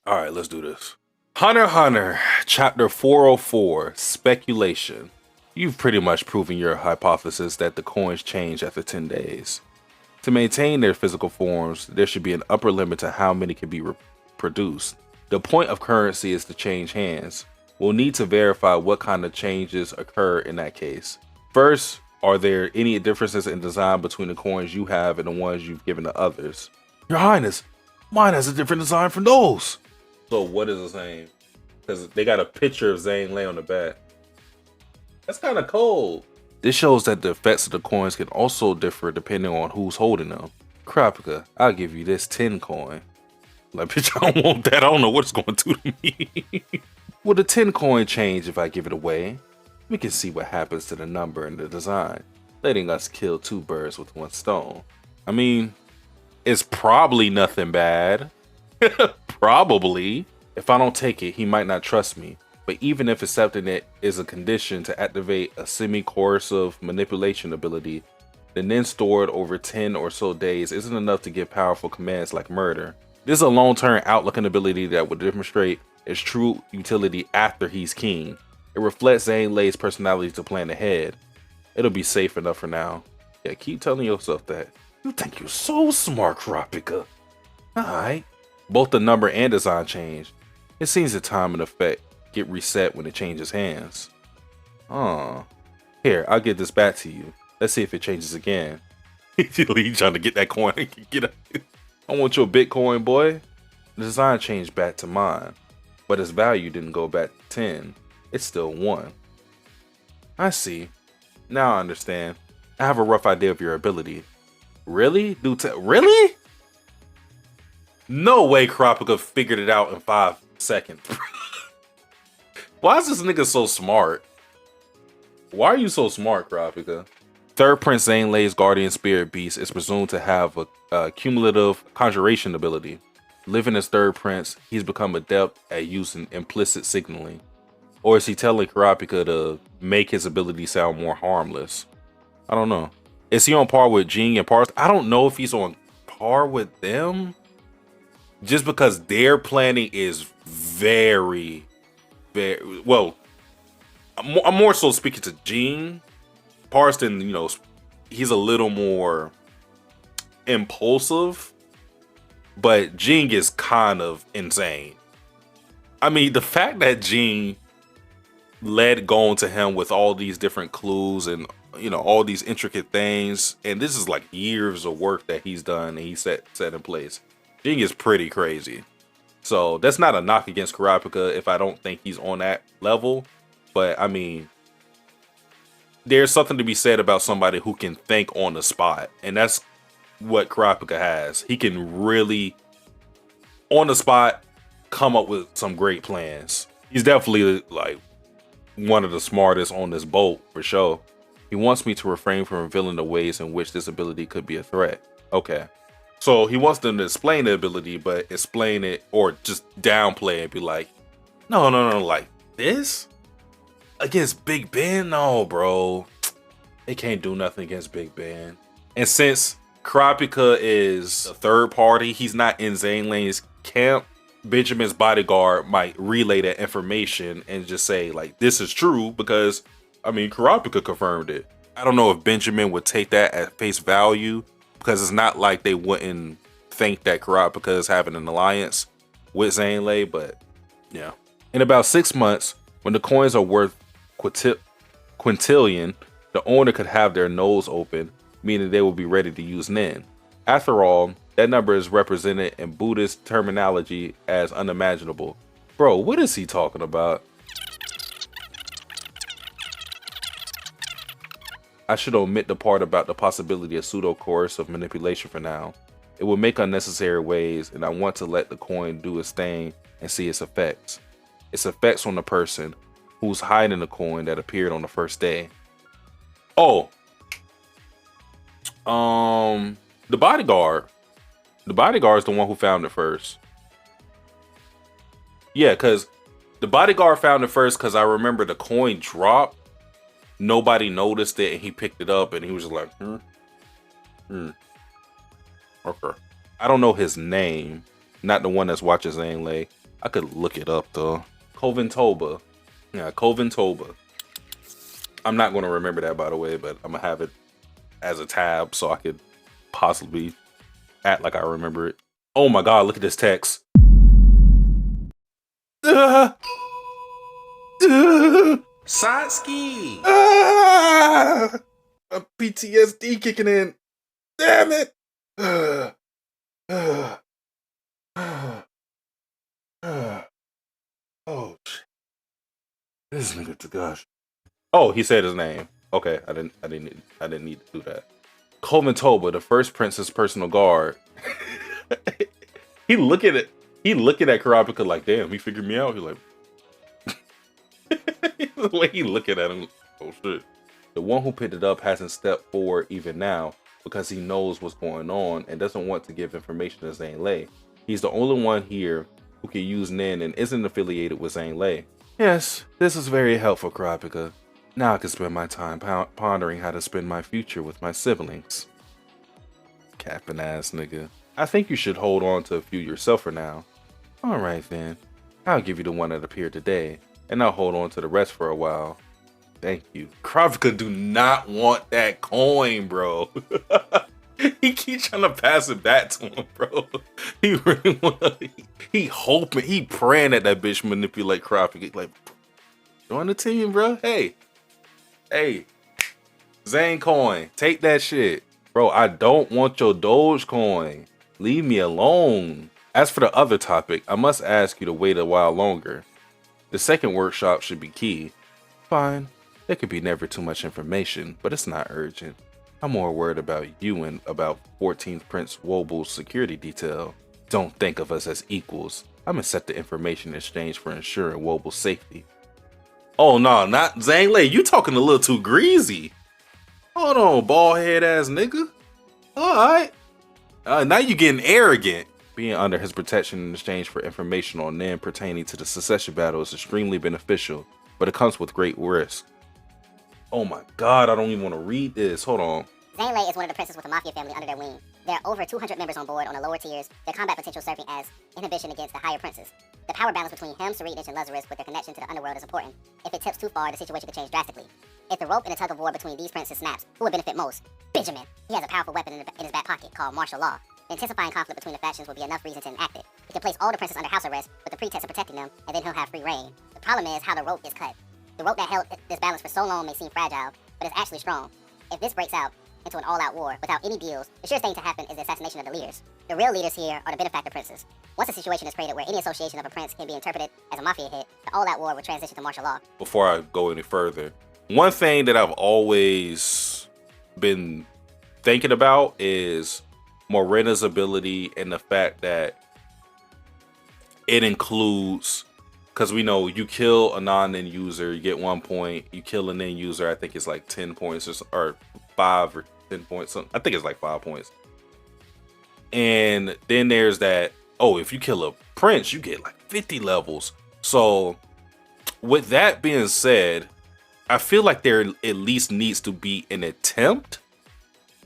All right, let's do this. Hunter x Hunter, Chapter 404, Speculation. You've pretty much proven your hypothesis that the coins change after 10 days. To maintain their physical forms, there should be an upper limit to how many can be produced. The point of currency is to change hands. We'll need to verify what kind of changes occur in that case. First, are there any differences in design between the coins you have and the ones you've given to others? Your Highness, mine has a different design from those. So what is the same? Because they got a picture of Zane Lay on the back. That's kind of cold. This shows that the effects of the coins can also differ depending on who's holding them. Krapika, I'll give you this 10 coin. Like, bitch, I don't want that. I don't know what it's going to do to me. Will the 10 coin change if I give it away? We can see what happens to the number and the design, letting us kill two birds with one stone. I mean, it's probably nothing bad. Probably. If I don't take it, he might not trust me. But even if accepting it is a condition to activate a semi-coercive manipulation ability, then stored over 10 or so days isn't enough to give powerful commands like murder. This is a long-term outlooking ability that would demonstrate its true utility after he's king. It reflects Zane Lay's personality to plan ahead. It'll be safe enough for now. Yeah, keep telling yourself that. You think you're so smart, Krapika. Alright. Both the number and design change. It seems the time and effect get reset when it changes hands. Here, I'll give this back to you. Let's see if it changes again. He's trying to get that coin. Get up. I want your Bitcoin, boy. The design changed back to mine, but its value didn't go back to 10. It's still 1. I see. Now I understand. I have a rough idea of your ability. Really? Really? No way Krapika figured it out in 5 seconds. Why is this nigga so smart? Why are you so smart, Krapika? Third Prince Zane Lay's guardian spirit beast is presumed to have a cumulative conjuration ability. Living as third prince, he's become adept at using implicit signaling. Or is he telling Krapika to make his ability sound more harmless? I don't know. Is he on par with Jing and Pars? I don't know if he's on par with them. Just because their planning is very well. I'm more so speaking to Jing. Parston, you know, he's a little more impulsive, but Jing is kind of insane. I mean, the fact that Jing led going to him with all these different clues and, you know, all these intricate things, and this is like years of work that he's done and he set in place. Jing is pretty crazy. So that's not a knock against Krapika if I don't think he's on that level. But I mean, there's something to be said about somebody who can think on the spot. And that's what Krapika has. He can really, on the spot, come up with some great plans. He's definitely like one of the smartest on this boat for sure. He wants me to refrain from revealing the ways in which this ability could be a threat. Okay. So he wants them to explain the ability, but explain it or just downplay it. Be like, no, like this? Against Big Ben? No, bro. They can't do nothing against Big Ben. And since Krapika is a third party, he's not in Zane Lane's camp, Benjamin's bodyguard might relay that information and just say, like, this is true because, I mean, Krapika confirmed it. I don't know if Benjamin would take that at face value, because it's not like they wouldn't think that Krapika is having an alliance with Zane Lay, but yeah. In about 6 months, when the coins are worth quintillion, the owner could have their nose open, meaning they will be ready to use Nin. After all, that number is represented in Buddhist terminology as unimaginable. Bro, what is he talking about? I should omit the part about the possibility of pseudo-coercive manipulation for now. It will make unnecessary waves, and I want to let the coin do its thing and see its effects. Its effects on the person who's hiding the coin that appeared on the first day. Oh. The bodyguard. The bodyguard is the one who found it first. Yeah, because the bodyguard found it first because I remember the coin dropped. Nobody noticed it, and he picked it up, and he was just like, Okay. I don't know his name. Not the one that's watching Zane Lay. I could look it up though. Coventoba. Yeah, Coventoba. I'm not going to remember that, by the way, but I'm going to have it as a tab so I could possibly act like I remember it. Oh my god, look at this text. Satsuki! PTSD kicking in. Damn it! Oh shit. This nigga to gosh. Oh, he said his name. Okay, I didn't need to do that. Coventoba, the first prince's personal guard. He looking at Karapika like, damn, he figured me out. He like the way he looking at him, oh shit. The one who picked it up hasn't stepped forward even now because he knows what's going on and doesn't want to give information to Zane Lei. He's the only one here who can use Nin and isn't affiliated with Zane Lei. Yes, this is very helpful, Karapika. Now I can spend my time pondering how to spend my future with my siblings. Capping ass nigga. I think you should hold on to a few yourself for now. Alright then. I'll give you the one that appeared today, and I'll hold on to the rest for a while. Thank you. Karapika do not want that coin, bro. He keeps trying to pass it back to him, bro. He really he hoping, he praying that that bitch manipulate Karapika. Like, join the team, bro. Hey, Zane coin, take that shit. Bro, I don't want your Dogecoin. Leave me alone. As for the other topic, I must ask you to wait a while longer. The second workshop should be key. Fine. There could be never too much information, but it's not urgent. I'm more worried about you and about 14th Prince Woble's security detail. Don't think of us as equals. I'm gonna set the information exchange for ensuring Woble's safety. Oh no, not Zane Lei. You talking a little too greasy. Hold on, bald head ass nigga. Alright. Now you getting arrogant. Being under his protection in exchange for information on Nin pertaining to the succession battle is extremely beneficial, but it comes with great risk. Oh my god, I don't even want to read this. Hold on. Zane Lei is one of the princes with a mafia family under their wing. There are over 200 members on board on the lower tiers, their combat potential serving as inhibition against the higher princes. The power balance between him, Serenich, and Lazarus with their connection to the underworld is important. If it tips too far, the situation could change drastically. If the rope in a tug of war between these princes snaps, who would benefit most? Benjamin. He has a powerful weapon in his back pocket called martial law. The intensifying conflict between the factions will be enough reason to enact it. He can place all the princes under house arrest with the pretext of protecting them, and then he'll have free reign. The problem is how the rope is cut. The rope that held this balance for so long may seem fragile, but it's actually strong. If this breaks out into an all-out war without any deals, the surest thing to happen is the assassination of the leaders. The real leaders here are the benefactor princes. Once a situation is created where any association of a prince can be interpreted as a mafia hit, the all-out war will transition to martial law. Before I go any further, one thing that I've always been thinking about is Morena's ability and the fact that it includes, because we know you kill a non-nin user, you get 1 point. You kill a nin user, I think it's like 10 points or 5 or 10 points. I think it's like 5 points. And then there's that, oh, if you kill a prince, you get like 50 levels. So with that being said, I feel like there at least needs to be an attempt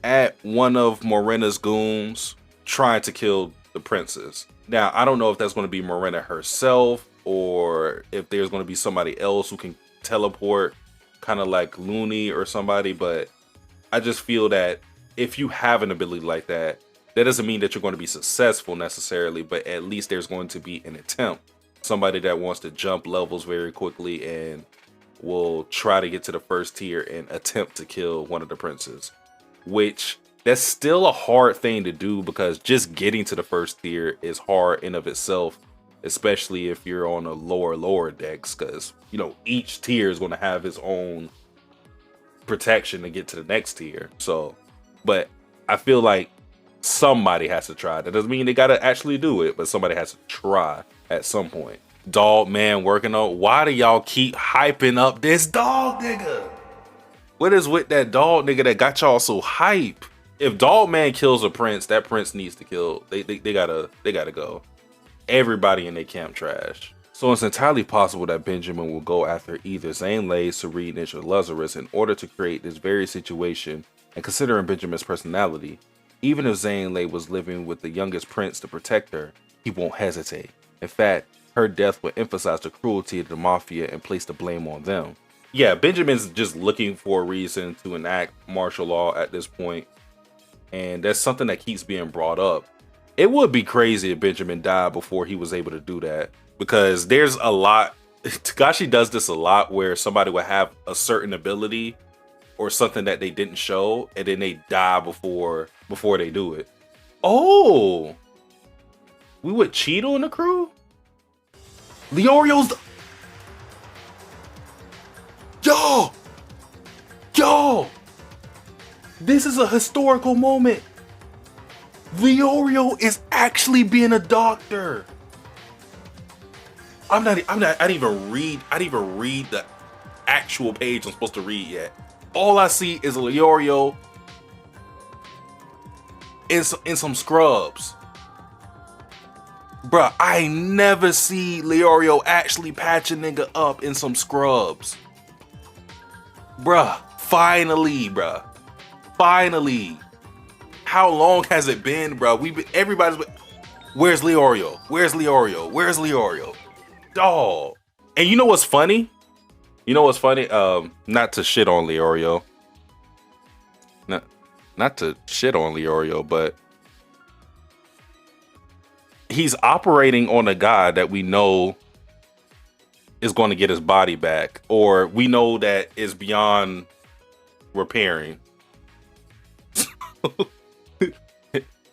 at one of Morena's goons trying to kill the princess. Now, I don't know if that's going to be Morena herself or if there's going to be somebody else who can teleport, kind of like Looney or somebody, but I just feel that if you have an ability like that, that doesn't mean that you're going to be successful necessarily, but at least there's going to be an attempt. Somebody that wants to jump levels very quickly and will try to get to the first tier and attempt to kill one of the princes. Which, that's still a hard thing to do because just getting to the first tier is hard in of itself, especially if you're on a lower decks, because, you know, each tier is going to have its own protection to get to the next tier. So, but I feel like somebody has to try. That doesn't mean they got to actually do it, but somebody has to try at some point. Dog man working on, why do y'all keep hyping up this dog nigga? What is with that dog nigga that got y'all so hype? If dog man kills a prince, that prince needs to kill. They gotta go. Everybody in their camp trash. So it's entirely possible that Benjamin will go after either Zane Lei, Serenich, or Lazarus in order to create this very situation. And considering Benjamin's personality, even if Zane Lei was living with the youngest prince to protect her, he won't hesitate. In fact, Her death would emphasize the cruelty of the mafia and place the blame on them. Yeah, Benjamin's just looking for a reason to enact martial law at this point, and that's something that keeps being brought up. It would be crazy if Benjamin died before he was able to do that, because there's a lot. Takashi does this a lot where somebody would have a certain ability or something that they didn't show, and then they die before they do it. Oh, we with Cheeto in the crew? Leorio's the... Yo, this is a historical moment. Leorio is actually being a doctor. I didn't even read the actual page I'm supposed to read yet. All I see is Leorio in some scrubs. Bruh, I ain't never see Leorio actually patch a nigga up in some scrubs. Bruh, finally, bruh. Finally. How long has it been, bruh? Everybody's been, where's Leorio? Where's Leorio? Where's Leorio? Dog. And you know what's funny? Not to shit on Leorio. Not to shit on Leorio, but he's operating on a guy that we know is going to get his body back, or we know that is beyond repairing.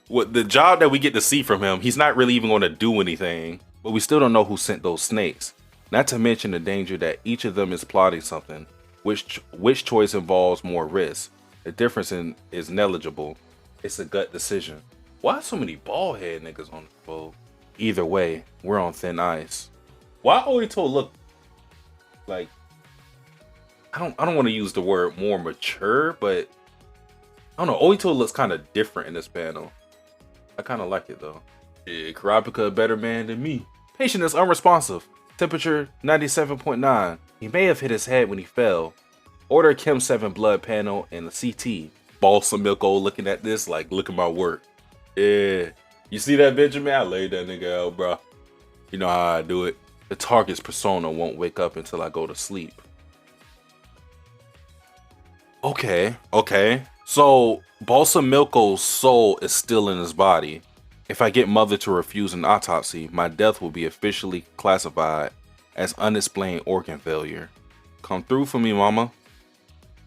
What the job that we get to see from him, he's not really even going to do anything, but we still don't know who sent those snakes. Not to mention the danger that each of them is plotting something. Which choice involves more risk? The difference is negligible. It's a gut decision. Why so many bald head niggas on the boat? Either way, we're on thin ice. Why Oito look like, I don't want to use the word more mature, but I don't know, Oito looks kind of different in this panel. I kind of like it though. Yeah, Kurapika a better man than me. Patient is unresponsive. Temperature 97.9. He may have hit his head when he fell. Order Chem 7 blood panel and a CT. Balsam Milko looking at this like, look at my work. Yeah. You see that, Benjamin? I laid that nigga out, bro. You know how I do it. The target's persona won't wake up until I go to sleep. Okay. So Balsam Milko's soul is still in his body. If I get mother to refuse an autopsy, my death will be officially classified as unexplained organ failure. Come through for me, mama.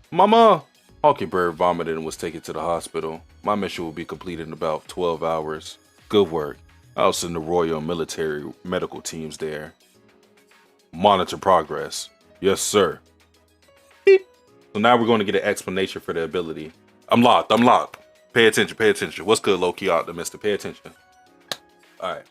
Mama! Hawkingbird vomited and was taken to the hospital. My mission will be completed in about 12 hours. Good work. I'll send the Royal Military Medical teams there. Monitor progress. Yes, sir. Beep. So now we're going to get an explanation for the ability. I'm locked. Pay attention. What's good, low-key optimistic? Pay attention. Alright.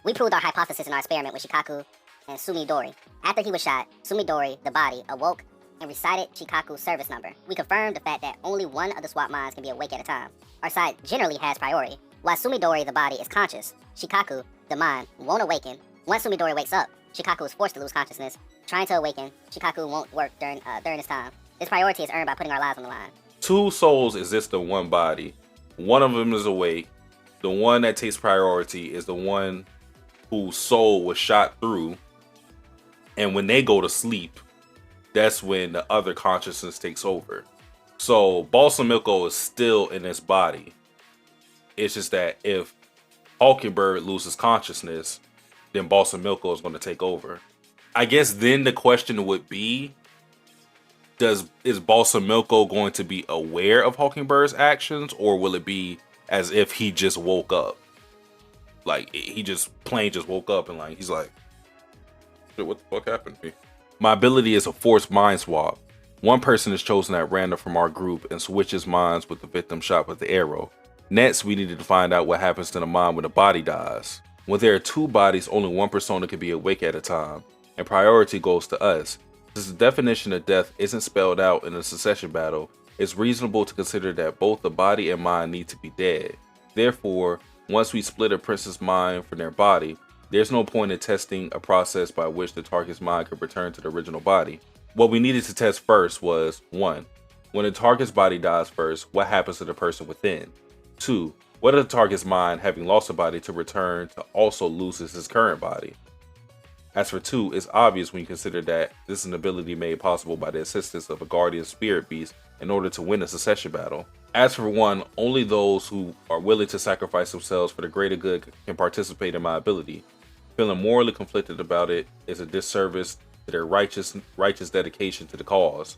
We proved our hypothesis in our experiment with Shikaku and Sumidori. After he was shot, Sumidori, the body, awoke and recited Chikaku's service number. We confirmed the fact that only one of the swap minds can be awake at a time. Our side generally has priority. While Sumidori, the body, is conscious, Shikaku, the mind, won't awaken. Once Sumidori wakes up, Shikaku is forced to lose consciousness. Trying to awaken, Shikaku won't work during this time. This priority is earned by putting our lives on the line. Two souls exist in one body. One of them is awake. The one that takes priority is the one whose soul was shot through. And when they go to sleep, that's when the other consciousness takes over. So Balsam Milko is still in his body. It's just that if Hawkingbird loses consciousness, then Balsam Milko is going to take over. I guess then the question would be, is Balsam Milko going to be aware of Hawkingbird's actions, or will it be as if he just woke up? Like he just woke up and like he's like, what the fuck happened to me? My ability is a forced mind swap. One person is chosen at random from our group and switches minds with the victim shot with the arrow. Next, we needed to find out what happens to the mind when the body dies. When there are two bodies, only one persona can be awake at a time, and priority goes to us. Since the definition of death isn't spelled out in a succession battle, it's reasonable to consider that both the body and mind need to be dead. Therefore, once we split a prince's mind from their body, there's no point in testing a process by which the target's mind could return to the original body. What we needed to test first was 1. When the target's body dies first, what happens to the person within? 2. What if the target's mind, having lost a body to return, to also loses his current body? As for 2, it's obvious when you consider that this is an ability made possible by the assistance of a guardian spirit beast in order to win a succession battle. As for 1, only those who are willing to sacrifice themselves for the greater good can participate in my ability. Feeling morally conflicted about it is a disservice to their righteous dedication to the cause.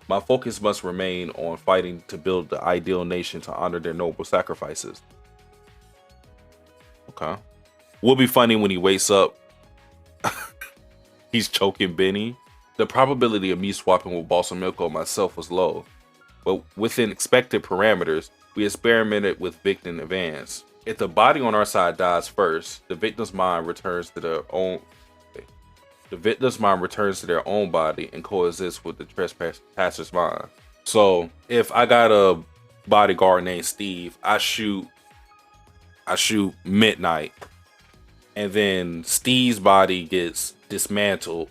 My focus must remain on fighting to build the ideal nation to honor their noble sacrifices. Okay. Will be funny when he wakes up. He's choking Benny. The probability of me swapping with Balsamico myself was low, but within expected parameters, we experimented with Victor in advance. If the body on our side dies first, the victim's mind returns to their own. The victim's mind returns to their own body and coexists with the trespasser's mind. So if I got a bodyguard named Steve, I shoot Midnight, and then Steve's body gets dismantled.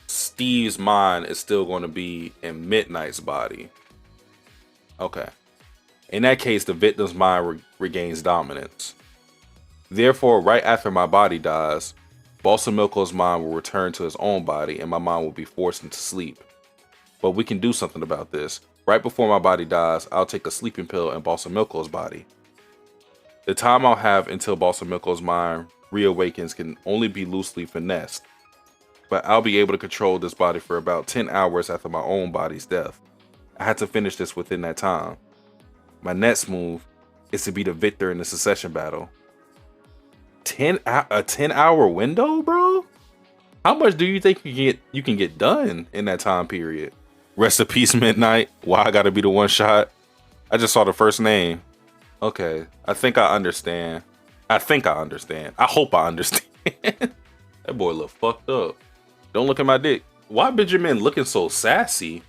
Steve's mind is still going to be in Midnight's body. Okay. In that case, the victim's mind regains dominance. Therefore, right after my body dies, Balsamilko's mind will return to his own body and my mind will be forced into sleep. But we can do something about this. Right before my body dies, I'll take a sleeping pill in Balsamilko's body. The time I'll have until Balsamilko's mind reawakens can only be loosely finessed, but I'll be able to control this body for about 10 hours after my own body's death. I had to finish this within that time. My next move is to be the victor in the succession battle. A 10-hour window, bro? How much do you think you can get done in that time period? Rest in peace, Midnight. Why I gotta be the one shot? I just saw the first name. Okay, I think I understand. I hope I understand. That boy look fucked up. Don't look at my dick. Why Benjamin looking so sassy?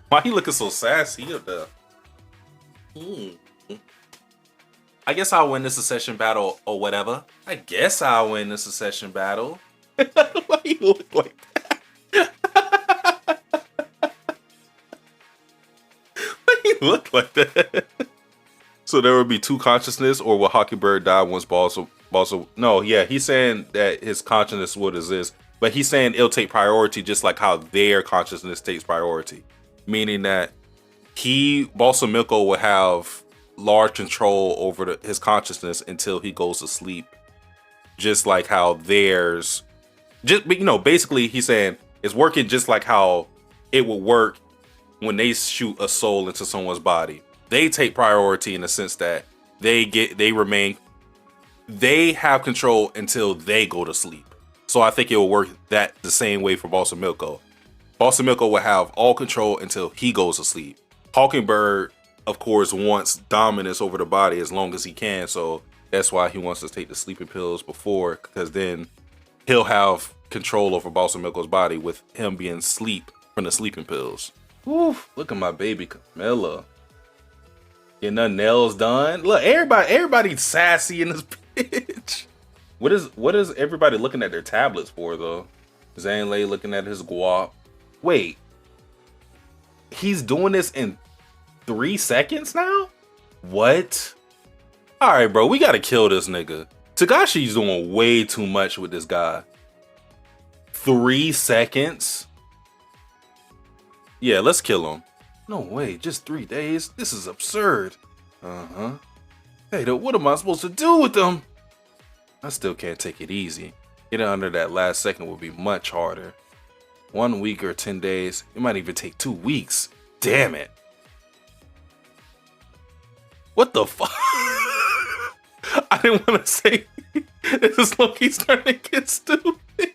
Why he looking so sassy up there? I guess I'll win this succession battle or whatever. I guess I'll win this succession battle. Why you look like that? Why you look like that? So there would be 2 consciousness, or will Hawkingbird die once Balsa? No, yeah, he's saying that his consciousness would exist, but he's saying it'll take priority just like how their consciousness takes priority. Meaning that Balsamilko will have large control over his consciousness until he goes to sleep. Just like how theirs, basically he's saying it's working just like how it would work when they shoot a soul into someone's body. They take priority in the sense that they have control until they go to sleep. So I think it will work the same way for Balsamilko. Balsamilko will have all control until he goes to sleep. Hawkingbird, of course, wants dominance over the body as long as he can, so that's why he wants to take the sleeping pills before, because then he'll have control over Balsamilko's body with him being asleep from the sleeping pills. Oof, look at my baby Camilla. Getting her nails done. Look, everybody's sassy in this bitch. What is everybody looking at their tablets for though? Zanley looking at his guap. Wait, he's doing this in 3 seconds now? What? All right, bro, we gotta kill this nigga. Tagashi's doing way too much with this guy. 3 seconds? Yeah, let's kill him. No way, just 3 days? This is absurd. Uh-huh. Hey, what am I supposed to do with them? I still can't take it easy. Getting under that last second would be much harder. 1 week or 10 days. It might even take 2 weeks. Damn it. What the fuck? I didn't want to say this is Loki's starting to get stupid.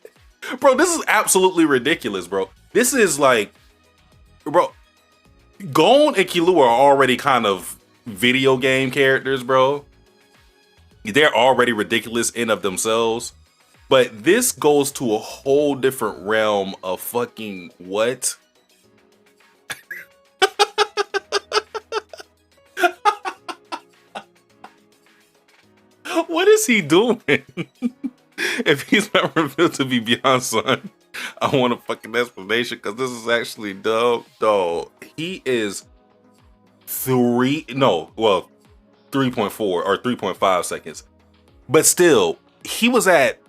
Bro, this is absolutely ridiculous, bro. This is like, bro, Gon and Killua are already kind of video game characters, bro. They're already ridiculous in of themselves. But this goes to a whole different realm of fucking what? What is he doing? If he's not revealed to be Beyond's son, I want a fucking explanation because this is actually dope. Dog, he is 3.4 or 3.5 seconds. But still, he was at,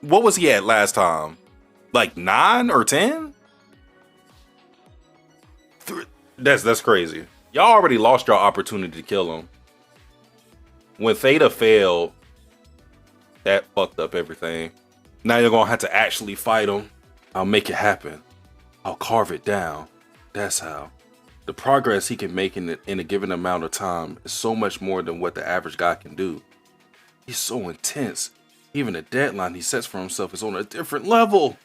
what was he at last time? Like 9 or 10? That's crazy. Y'all already lost your opportunity to kill him. When Theta failed, that fucked up everything. Now you're gonna have to actually fight him. I'll make it happen. I'll carve it down. That's how. The progress he can make in a given amount of time is so much more than what the average guy can do. He's so intense. Even the deadline he sets for himself is on a different level.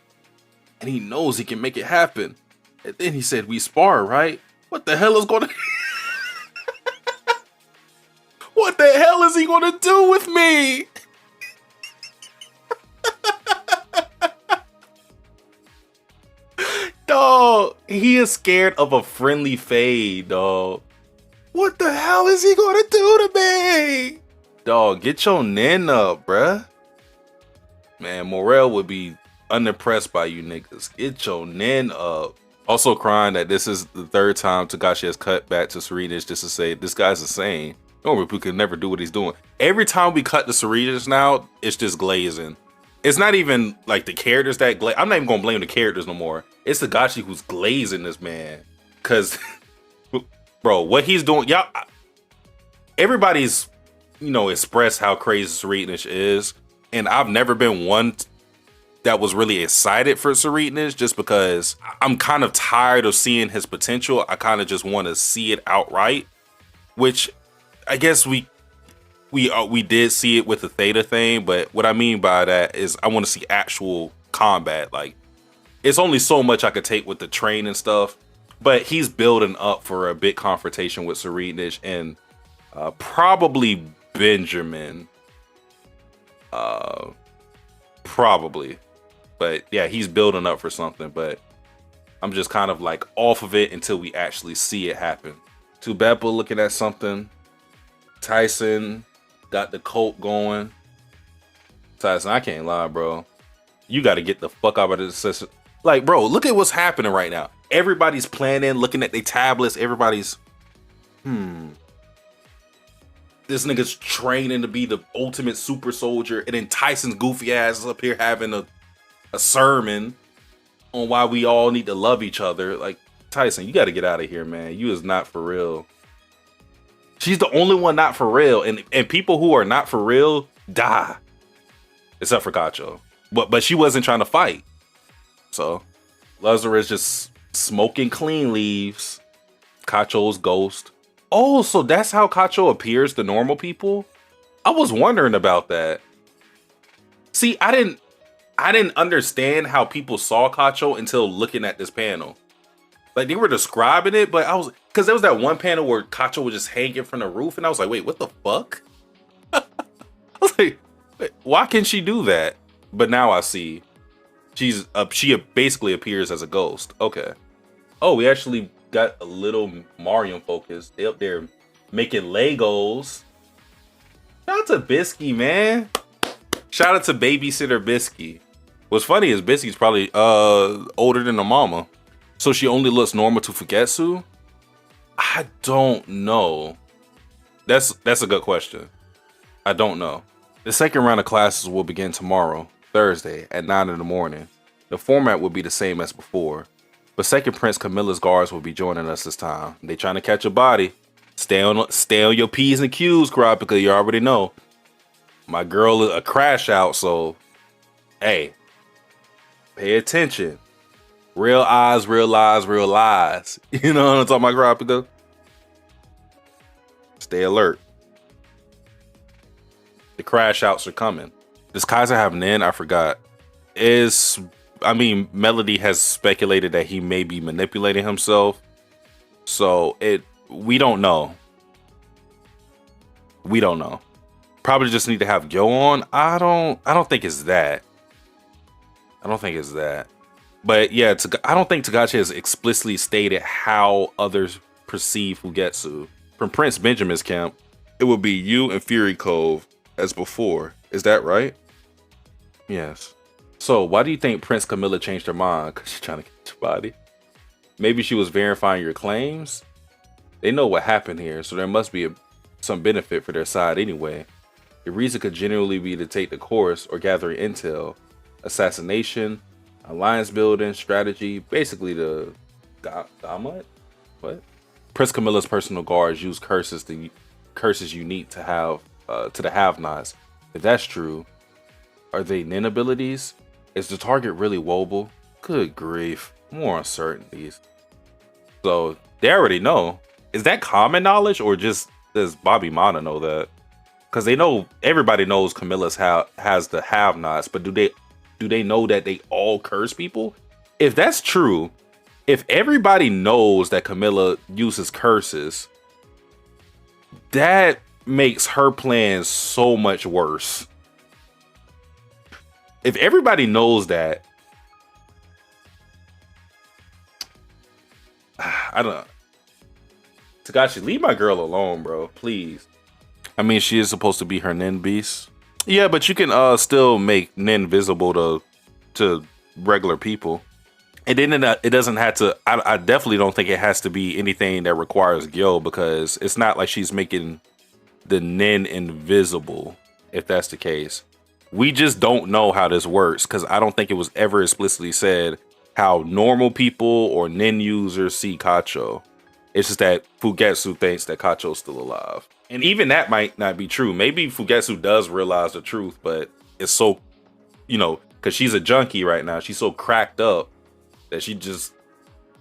And he knows he can make it happen. And then he said, we spar, right? What the hell is gonna... What the hell is he gonna do with me? Dog, he is scared of a friendly fade, dog. What the hell is he gonna do to me? Dog, get your nin up, bruh. Man, Morel would be unimpressed by you niggas. Get your nin up. Also crying that this is the third time Togashi has cut back to Serenus just to say, this guy's insane. Normally, can never do what he's doing. Every time we cut to Serenus now, it's just glazing. It's not even like the characters that glaze. I'm not even gonna blame the characters no more. It's Togashi who's glazing this man. Cause, bro, what he's doing, y'all, everybody's, expressed how crazy Serenus is. And I've never been one that was really excited for Serenus just because I'm kind of tired of seeing his potential. I kind of just want to see it outright, which I guess we did see it with the Theta thing. But what I mean by that is I want to see actual combat. Like, it's only so much I could take with the train and stuff, but he's building up for a big confrontation with Serenus and probably Benjamin. Probably. But yeah, he's building up for something, but I'm just kind of like off of it until we actually see it happen. Tubepa looking at something. Tyson got the Colt going. Tyson, I can't lie, bro. You got to get the fuck out of this system. Like, bro, look at what's happening right now. Everybody's planning, looking at their tablets. Everybody's, this nigga's training to be the ultimate super soldier. And then Tyson's goofy ass is up here having a sermon on why we all need to love each other. Like, Tyson, you got to get out of here, man. You is not for real. She's the only one not for real. And people who are not for real die. Except for Kacho. But she wasn't trying to fight. So, Lazarus just smoking clean leaves. Kacho's ghost. Oh, so that's how Kacho appears to normal people? I was wondering about that. See, I didn't understand how people saw Kacho until looking at this panel. Like, they were describing it, but because there was that one panel where Kacho was just hanging from the roof, and I was like, wait, what the fuck? I was like, wait, why can she do that? But now I see. She basically appears as a ghost. Okay. Oh, we actually got a little Mario focus. They up there making Legos. Shout out to Bisky, man. Shout out to babysitter Bisky. What's funny is Bisky's probably older than the mama. So she only looks normal to Fugetsu? I don't know. That's a good question. I don't know. The second round of classes will begin tomorrow, Thursday, at 9 in the morning. The format will be the same as before. But Second Prince Camilla's guards will be joining us this time. They trying to catch a body. Stay on your P's and Q's, crowd, because you already know. My girl is a crash out, so hey, pay attention. Real eyes, real lies, real lies. You know what I'm talking about, crowd? Stay alert. The crash outs are coming. Does Kaiser have Nin? I forgot. Melody has speculated that he may be manipulating himself. So we don't know. We don't know. Probably just need to have Gyo on. I don't think it's that. I don't think it's that. But yeah, I don't think Togashi has explicitly stated how others perceive Fugetsu. From Prince Benjamin's camp, it will be you and Fury Cove as before. Is that right? Yes. So why do you think Prince Camilla changed her mind? Because she's trying to get your body. Maybe she was verifying your claims? They know what happened here, so there must be some benefit for their side anyway. The reason could genuinely be to take the course or gathering intel, assassination, alliance building, strategy, basically the Damat? What? Prince Camilla's personal guards use curses unique to the have-nots. If that's true, are they nin abilities? Is the target really Wobble? Good grief, more uncertainties. So they already know. Is that common knowledge, or just does Bobby Mana know that? Because they know, everybody knows Camilla's has the have-nots, but do they know that they all curse people? If that's true, if everybody knows that Camilla uses curses, that makes her plan so much worse. If everybody knows that, I don't. Takashi, leave my girl alone, bro. Please. I mean, she is supposed to be her nin beast. Yeah, but you can still make nin visible to regular people. And then it doesn't have to. I definitely don't think it has to be anything that requires Gil, because it's not like she's making the nin invisible. If that's the case, we just don't know how this works, because I don't think it was ever explicitly said how normal people or nin users see Kacho. It's just that Fugetsu thinks that Kacho's still alive. And even that might not be true. Maybe Fugetsu does realize the truth, but it's so, because she's a junkie right now. She's so cracked up that she just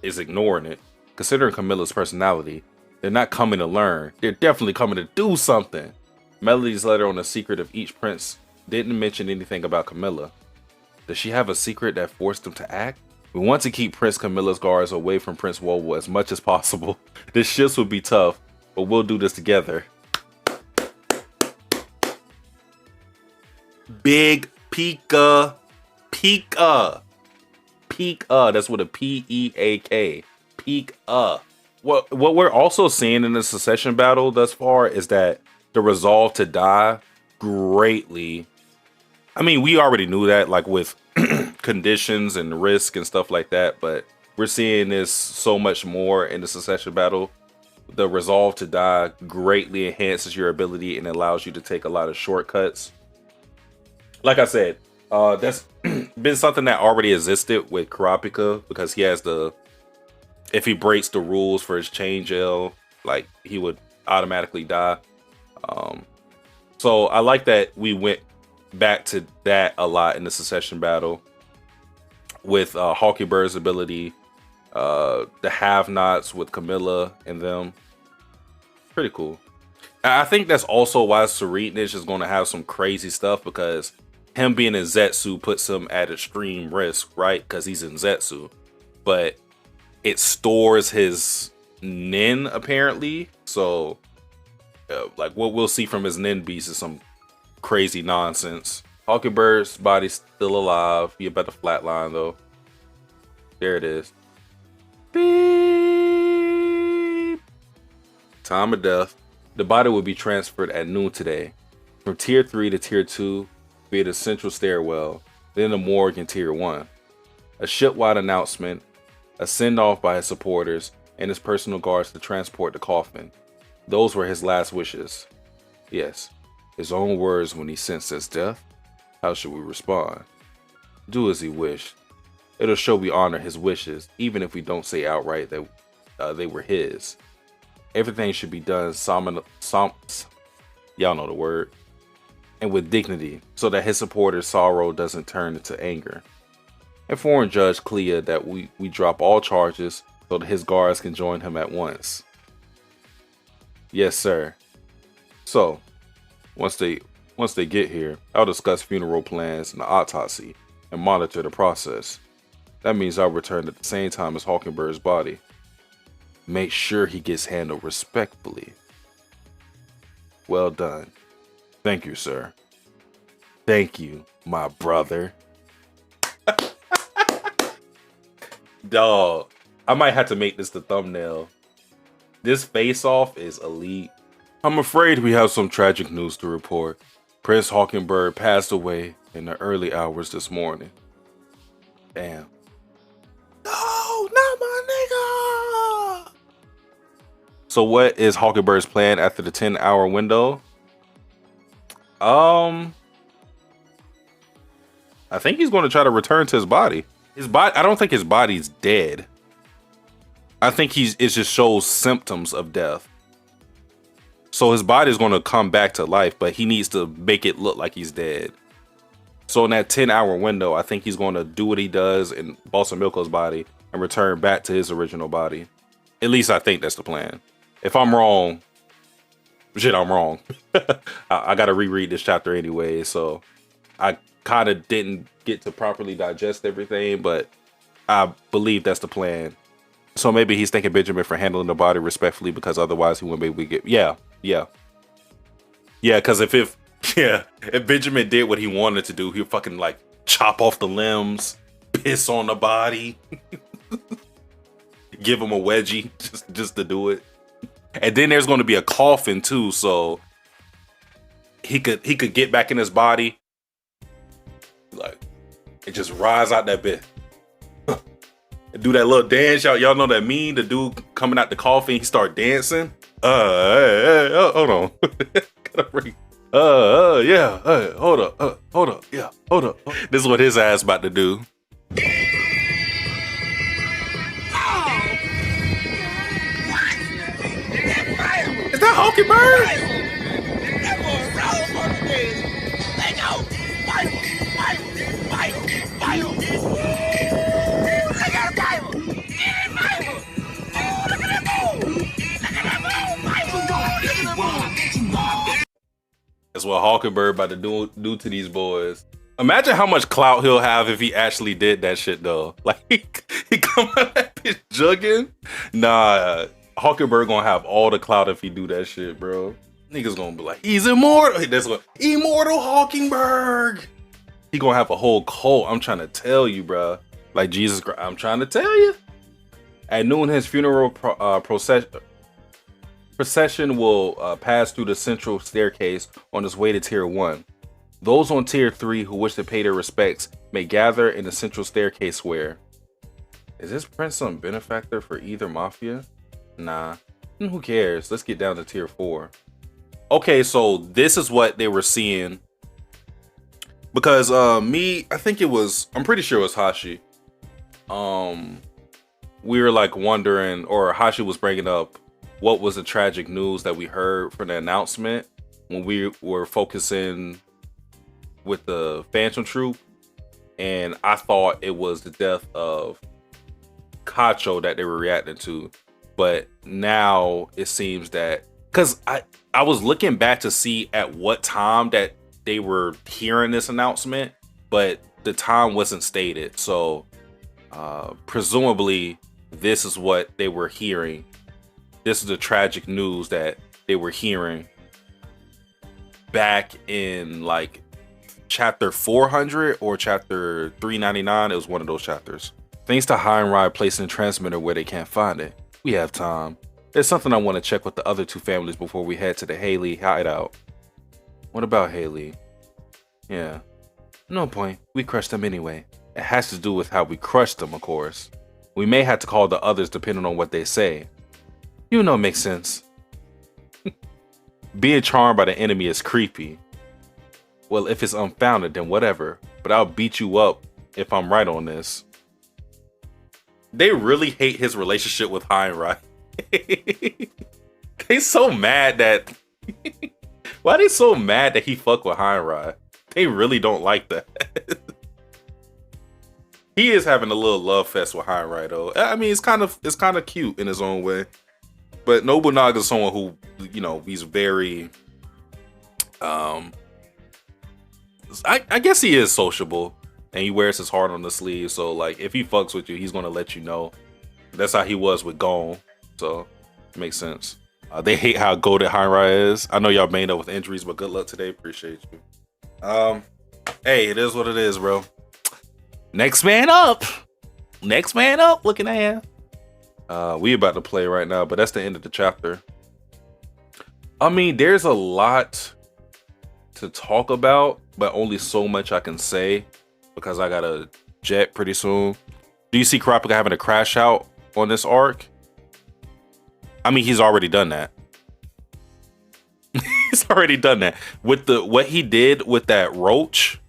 is ignoring it. Considering Camilla's personality, they're not coming to learn. They're definitely coming to do something. Melody's letter on the secret of each prince didn't mention anything about Camilla. Does she have a secret that forced them to act? We want to keep Prince Camilla's guards away from Prince Wobo as much as possible. This shifts would be tough, but we'll do this together. Big Pika. Pika. Pika. That's with a P-E-A-K. Pika. What we're also seeing in the succession battle thus far is that the resolve to die greatly. I mean, we already knew that, like with conditions and risk and stuff like that, but we're seeing this so much more in the succession battle. The resolve to die greatly enhances your ability and allows you to take a lot of shortcuts. Like I said, that's been something that already existed with Kurapika, because he has if he breaks the rules for his chain gel, like, he would automatically die. So I like that we went back to that a lot in the succession battle with Hawkybird's ability, the have-nots with Camilla and them. Pretty cool. I think that's also why Saritnich is going to have some crazy stuff, because him being in Zetsu puts him at extreme risk, right? Because he's in Zetsu. But it stores his nin, apparently. So, like, what we'll see from his nin beast is some crazy nonsense. Hawkybird's body's still alive. He about to flatline, though. There it is. Beep. Time of death. The body will be transferred at noon today. From tier 3 to tier 2 via the central stairwell, then the morgue in tier 1. A shipwide announcement, a send-off by his supporters, and his personal guards to transport the coffin. Those were his last wishes. Yes, his own words when he sensed his death. How should we respond? Do as he wished. It'll show we honor his wishes, even if we don't say outright that they were his. Everything should be done y'all know the word, and with dignity, so that his supporters' sorrow doesn't turn into anger. Inform Judge Clea that we drop all charges so that his guards can join him at once. Yes, sir. So, once they get here, I'll discuss funeral plans and the autopsy and monitor the process. That means I'll return at the same time as Hawkybird's body. Make sure he gets handled respectfully. Well done. Thank you, sir. Thank you, my brother. Dog, I might have to make this the thumbnail. This face-off is elite. I'm afraid we have some tragic news to report. Prince Hawkybird passed away in the early hours this morning. Damn. No, not my nigga! So what is Hawkybird's plan after the 10-hour window? I think he's going to try to return to his body. His body. I don't think his body's dead. I think it just shows symptoms of death. So his body's going to come back to life, but he needs to make it look like he's dead. So in that 10-hour window, I think he's going to do what he does in Balsa Milko's body and return back to his original body. At least I think that's the plan. If I'm wrong, shit, I'm wrong. I got to reread this chapter anyway, so I kind of didn't get to properly digest everything, but I believe that's the plan. So maybe he's thanking Benjamin for handling the body respectfully, because otherwise he wouldn't be able to get... Yeah. Because if Benjamin did what he wanted to do, he'd fucking like chop off the limbs, piss on the body, give him a wedgie just to do it. And then there's going to be a coffin too, so he could get back in his body, like, and just rise out that bit. And do that little dance. Y'all know that meme? The dude coming out the coffin, he start dancing. Hold on. Gotta bring. Yeah. Hold up. Yeah, hold up. This is what his ass about to do. Is that Hawking Bird? That's what Hawkingbird about to do to these boys. Imagine how much clout he'll have if he actually did that shit though. Like he come out that bitch jugging. Nah, Hawkingbird gonna have all the clout if he do that shit, bro. Niggas gonna be like, he's immortal. That's what immortal Hawkingbird. He gonna have a whole cult. I'm trying to tell you, bro. Like Jesus Christ, I'm trying to tell you. At noon, his funeral procession will pass through the central staircase on its way to Tier 1. Those on Tier 3 who wish to pay their respects may gather in the central staircase square. Is this prince some benefactor for either mafia? Nah. Who cares? Let's get down to Tier 4. Okay, so this is what they were seeing. Because I'm pretty sure it was Hashi. We were like wondering, or Hashi was bringing up, what was the tragic news that we heard from the announcement when we were focusing with the Phantom Troop. And I thought it was the death of Kacho that they were reacting to. But now it seems that, because I was looking back to see at what time that they were hearing this announcement, but the time wasn't stated. So presumably this is what they were hearing. This is the tragic news that they were hearing back in like chapter 400 or chapter 399. It was one of those chapters. Thanks to Heinrich placing the transmitter where they can't find it, we have time. There's something I want to check with the other two families before we head to the Haley hideout. What about Haley? Yeah. No point. We crushed them anyway. It has to do with how we crushed them, of course. We may have to call the others depending on what they say. You know, makes sense. Being charmed by the enemy is creepy. Well, if it's unfounded, then whatever. But I'll beat you up if I'm right on this. They really hate his relationship with Heinrich. They so mad that... Why are they so mad that he fuck with Heinrich? They really don't like that. He is having a little love fest with Heinrich though. I mean, it's kind of cute in his own way. But Nobunaga is someone who, you know, he's very, I guess he is sociable, and he wears his heart on the sleeve. So like, if he fucks with you, he's gonna let you know. That's how he was with Gon. So it makes sense. They hate how goated Heinrich is. I know y'all made up with injuries, but good luck today. Appreciate you. Hey, it is what it is, bro. Next man up. Looking at him. We about to play right now, but that's the end of the chapter. I mean, there's a lot to talk about, but only so much I can say because I got a jet pretty soon. Do you see Kurapika having a crash out on this arc? I mean, he's already done that. He's already done that. With what he did with that roach,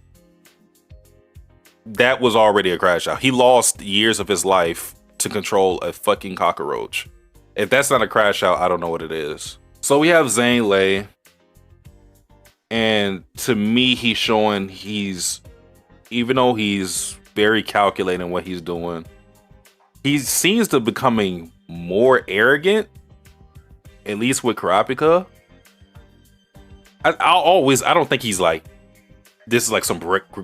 that was already a crash out. He lost years of his life to control a fucking cockroach. If that's not a crash out, I don't know what it is. So we have Zane Lay. And to me, he's showing even though he's very calculating what he's doing, he seems to becoming more arrogant, at least with Kurapika. I don't think he's like, this is like some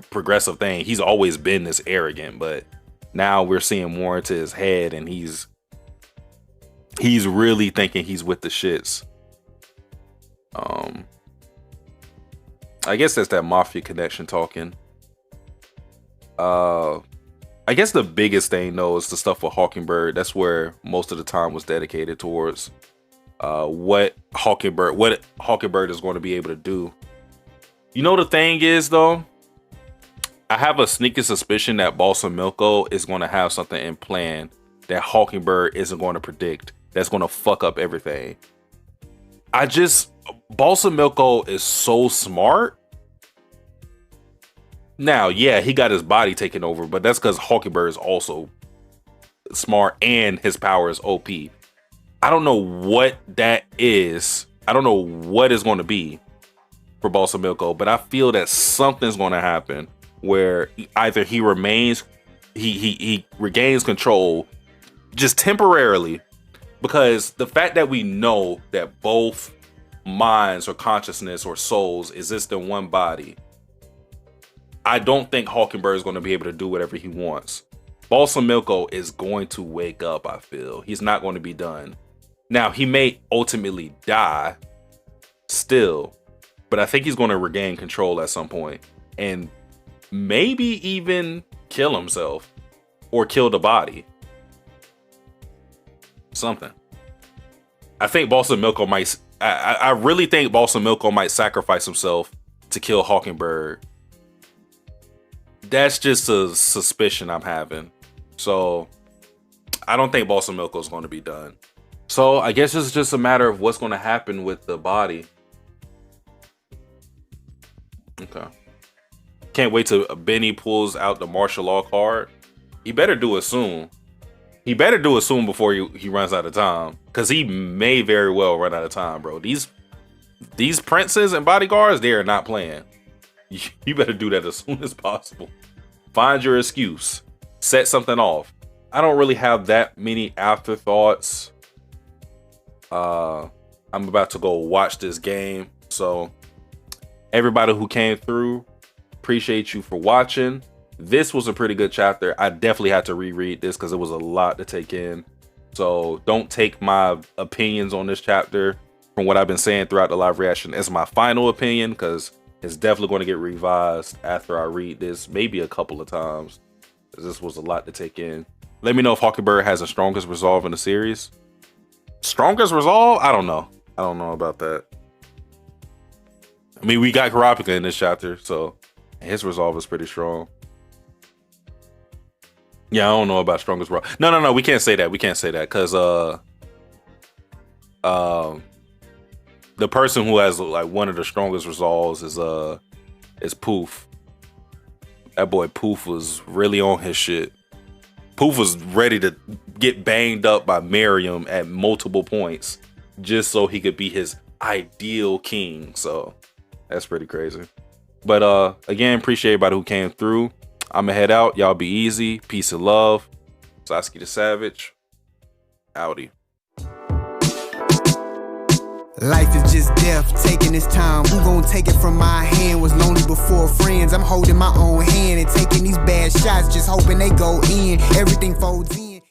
progressive thing. He's always been this arrogant, but now we're seeing more into his head, and he's really thinking he's with the shits. I guess that's that mafia connection talking. I guess the biggest thing though is the stuff with Hawkingbird. That's where most of the time was dedicated towards what Hawkingbird is going to be able to do. You know, the thing is though, I have a sneaky suspicion that Balsam Milko is going to have something in plan that Hawkingbird isn't going to predict. That's going to fuck up everything. Balsam Milko is so smart. Now, yeah, he got his body taken over, but that's because Hawkingbird is also smart and his power is OP. I don't know what that is. I don't know what it's going to be for Balsam Milko, but I feel that something's going to happen where either he regains control just temporarily, because the fact that we know that both minds or consciousness or souls exist in one body, I don't think Hawkingbird is going to be able to do whatever he wants. Balsam Milko is going to wake up, I feel. He's not going to be done. Now, he may ultimately die still, but I think he's going to regain control at some point and maybe even kill himself or kill the body. Something. I think Balsam Milko might... I really think Balsam Milko might sacrifice himself to kill Hawkingbird. That's just a suspicion I'm having. So I don't think Balsam Milko is going to be done. So I guess it's just a matter of what's going to happen with the body. Okay. Can't wait till Benny pulls out the martial law card. He better do it soon. He better do it soon before he runs out of time. Because he may very well run out of time, bro. These princes and bodyguards, they are not playing. You better do that as soon as possible. Find your excuse. Set something off. I don't really have that many afterthoughts. I'm about to go watch this game. So everybody who came through, appreciate you for watching. This was a pretty good chapter. I definitely had to reread this because it was a lot to take in. So don't take my opinions on this chapter from what I've been saying throughout the live reaction as my final opinion, because it's definitely going to get revised after I read this, maybe a couple of times. This was a lot to take in. Let me know if Hawkingbird has the strongest resolve in the series. Strongest resolve? I don't know. I don't know about that. I mean, we got Kurapika in this chapter, so his resolve is pretty strong. Yeah, I don't know about strongest resolve. No, we can't say that. We can't say that because the person who has like one of the strongest resolves is Poof. That boy Poof was really on his shit. Poof was ready to get banged up by Miriam at multiple points just so he could be his ideal king. So that's pretty crazy. But again, appreciate everybody who came through. I'ma head out. Y'all be easy. Peace and love. Satsuki the Savage. Howdy. Life is just death, taking its time. Who gon' take it from my hand? Was lonely before friends. I'm holding my own hand and taking these bad shots, just hoping they go in. Everything folds in.